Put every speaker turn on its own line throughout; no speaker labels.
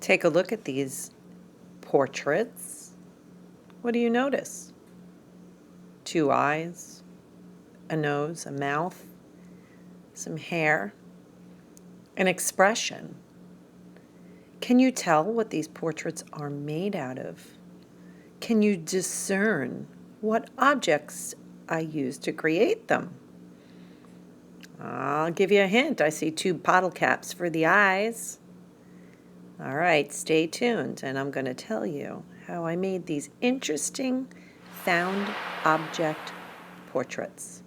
Take a look at these portraits. What do you notice? Two eyes, a nose, a mouth, some hair, an expression. Can you tell what these portraits are made out of? Can you discern what objects I used to create them? I'll give you a hint. I see two bottle caps for the eyes. All right, stay tuned, and I'm going to tell you how I made these interesting found object portraits.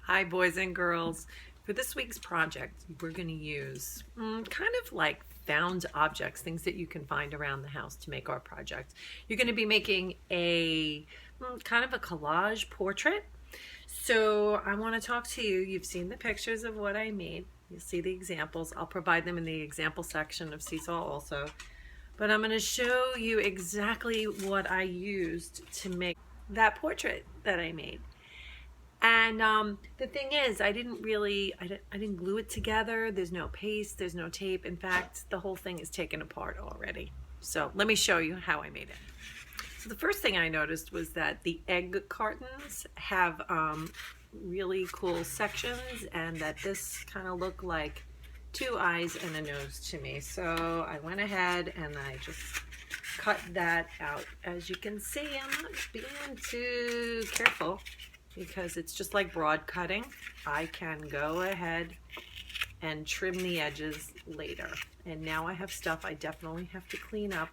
Hi, boys and girls. For this week's project, we're going to use kind of like found objects, things that you can find around the house to make our project. You're going to be making a kind of a collage portrait. So I want to talk to you. You've seen the pictures of what I made. You'll see the examples. I'll provide them in the example section of Seesaw also. But I'm going to show you exactly what I used to make that portrait that I made. And the thing is, I didn't glue it together. There's no paste, there's no tape. In fact, the whole thing is taken apart already. So let me show you how I made it. So the first thing I noticed was that the egg cartons have really cool sections, and that this kind of looked like two eyes and a nose to me. So I went ahead and I just cut that out. As you can see, I'm not being too careful because it's just like broad cutting. I can go ahead and trim the edges later. And now I have stuff I definitely have to clean up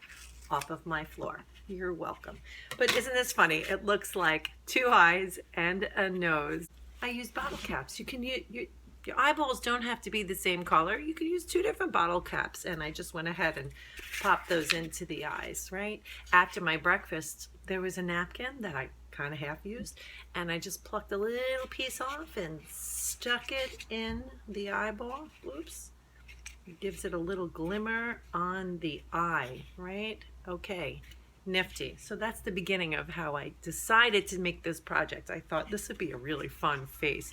off of my floor. You're welcome. But isn't this funny? It looks like two eyes and a nose. I use bottle caps. You can use your eyeballs don't have to be the same color. You could use two different bottle caps, and I just went ahead and popped those into the eyes, right? After my breakfast, there was a napkin that I kind of half used, and I just plucked a little piece off and stuck it in the eyeball. Oops. It gives it a little glimmer on the eye, right? Okay, nifty. So that's the beginning of how I decided to make this project. I thought this would be a really fun face.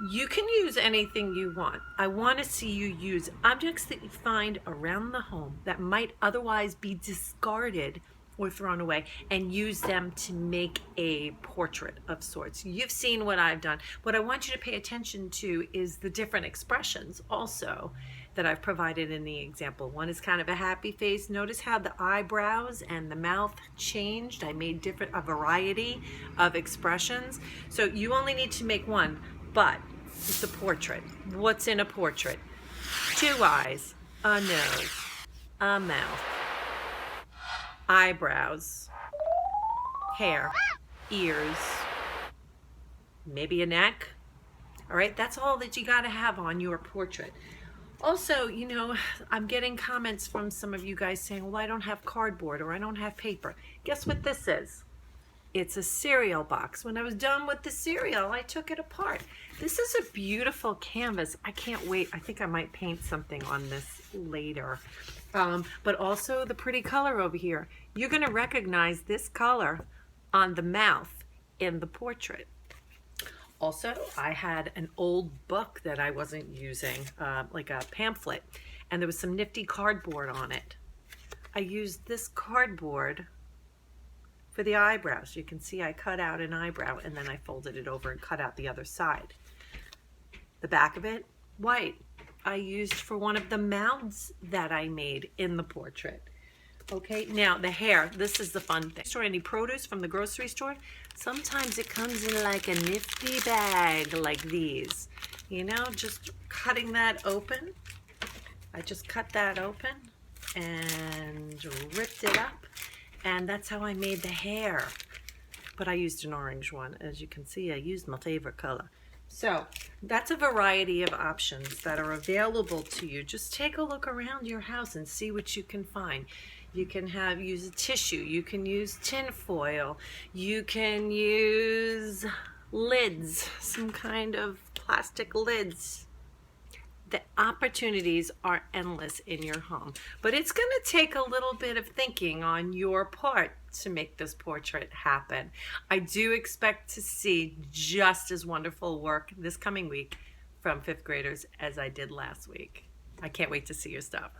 You can use anything you want. I want to see you use objects that you find around the home that might otherwise be discarded or thrown away, and use them to make a portrait of sorts. You've seen what I've done. What I want you to pay attention to is the different expressions also that I've provided in the example. One is kind of a happy face. Notice how the eyebrows and the mouth changed. I made a variety of expressions. So you only need to make one, but it's a portrait. What's in a portrait? Two eyes, a nose, a mouth, eyebrows, hair, ears, maybe a neck. All right, that's all that you got to have on your portrait. Also, you know, I'm getting comments from some of you guys saying, well, I don't have cardboard or I don't have paper. Guess what this is? It's a cereal box. When I was done with the cereal, I took it apart. This is a beautiful canvas. I can't wait. I think I might paint something on this later. But also the pretty color over here. You're going to recognize this color on the mouth in the portrait. Also, I had an old book that I wasn't using, like a pamphlet, and there was some nifty cardboard on it. I used this cardboard for the eyebrows. You can see I cut out an eyebrow and then I folded it over and cut out the other side. The back of it, white. I used for one of the mouths that I made in the portrait. Okay, now the hair, this is the fun thing. Store any produce from the grocery store, sometimes it comes in like a nifty bag like these. You know, just cutting that open. I just cut that open and ripped it up, and that's how I made the hair. But I used an orange one. As you can see, I used my favorite color. So that's a variety of options that are available to you. Just take a look around your house and see what you can find. You can use a tissue, you can use tin foil, you can use lids, some kind of plastic lids. The opportunities are endless in your home, but it's going to take a little bit of thinking on your part. to make this portrait happen. I do expect to see just as wonderful work this coming week from fifth graders as I did last week. I can't wait to see your stuff.